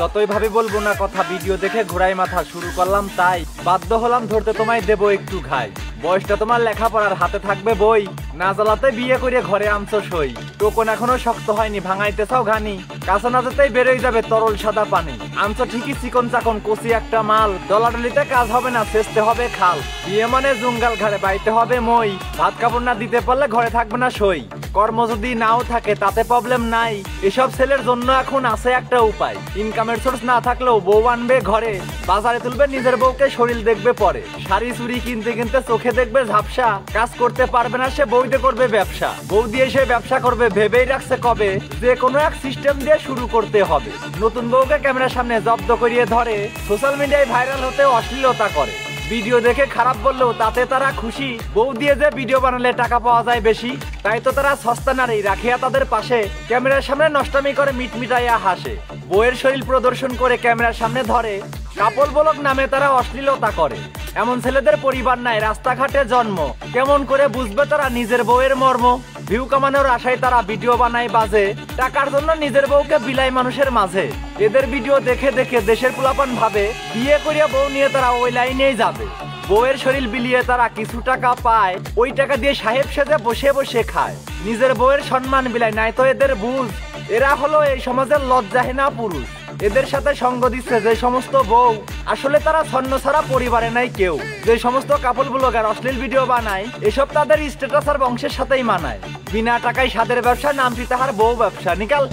যতই ভাবি বলবো না কথা, ভিডিও দেখে ঘোরাই মাথা শুরু করলাম, তাই বাধ্য হলাম ধরতে তোমায় দেবো একটু ঘাই। বয়সটা তোমার লেখাপড়ার হাতে থাকবে বই, না জ্বালাতে বিয়ে করে ঘরে আনছো সই। টোকন এখনো শক্ত হয়নি, ভাঙাইতে চাও ঘানি, কাছে না যেতেই বেরোয় যাবে তরল সাদা পানি। আনছো ঠিকই চিকন চাকন কচি একটা মাল, ডলাডলিতে কাজ হবে না, চেষ্টা হবে খাল। বিয়ে মানে জুঙ্গাল ঘাড়ে বাইতে হবে মই, ভাত কাপড় না দিতে পারলে ঘরে থাকবে না সই। কর্ম যদি নাও থাকে তাতে প্রবলেম নাই, এসব ছেলের জন্য এখন আছে একটা উপায়। ইনকামের সোর্স না থাকলেও বউ আনবে ঘরে, বাজারে তুলবে নিজের বউকে, শরীর দেখবে পরে। শাড়ি চুড়ি কিনতে কিনতে চোখে দেখবে ঝাপসা, কাজ করতে পারবে না সে বউ দিয়ে করবে ব্যবসা। বউ দিয়ে সে ব্যবসা করবে ভেবেই রাখছে কবে, যে কোনো এক সিস্টেম দিয়ে শুরু করতে হবে। নতুন বউকে ক্যামেরার সামনে জব্দ করিয়ে ধরে, সোশ্যাল মিডিয়ায় ভাইরাল হতে অশ্লীলতা করে। ভিডিও দেখে খারাপ বললেও তাতে তারা খুশি, বউ দিয়ে যে ভিডিও বানালে টাকা পাওয়া যায় বেশি। তাই তো তারা সস্তা নারী রাখিয়া তাদের পাশে, ক্যামেরার সামনে নষ্টামি করে মিটমিটাইয়া হাসে। বউয়ের শরীর প্রদর্শন করে ক্যামেরার সামনে ধরে, কাপল ব্লগ নামে তারা অশ্লীলতা করে। এমন ছেলেদের পরিবার নাই, রাস্তাঘাটে জন্ম, কেমন করে বুঝবে তারা নিজের বউয়ের মর্ম। ভিউ কামানোর আশায় তারা ভিডিও বানায় বাজে, টাকার জন্য নিজের বউকে বিলায় মানুষের মাঝে। এদের ভিডিও দেখে দেখে দেশের পোলাপান ভাবে, বিয়ে করিয়া বউ নিয়ে তারা ওই লাইনেই যাবে। বউয়ের শরীর বিলিয়ে তারা কিছু টাকা পায়, ওই টাকা দিয়ে সাহেব সেজে বসে বসে খায়। নিজের বউয়ের সম্মান বিলায় নাই তো এদের বুঝ, এরা হলো এই সমাজের লজ্জাহীনা পুরুষ। এদের সাথে সঙ্গ দিচ্ছে যে সমস্ত বউ, আসলে তারা ছন্ন ছাড়া পরিবারে নাই কেউ। যে সমস্ত কাপল ব্লগার অশ্লীল ভিডিও বানায়, এসব তাদের স্ট্যাটাস আর বংশের সাথেই মানায়। বিনা টাকায় স্বাদের ব্যবসা, নামটি তাহার বউ ব্যবসা। নিকাল।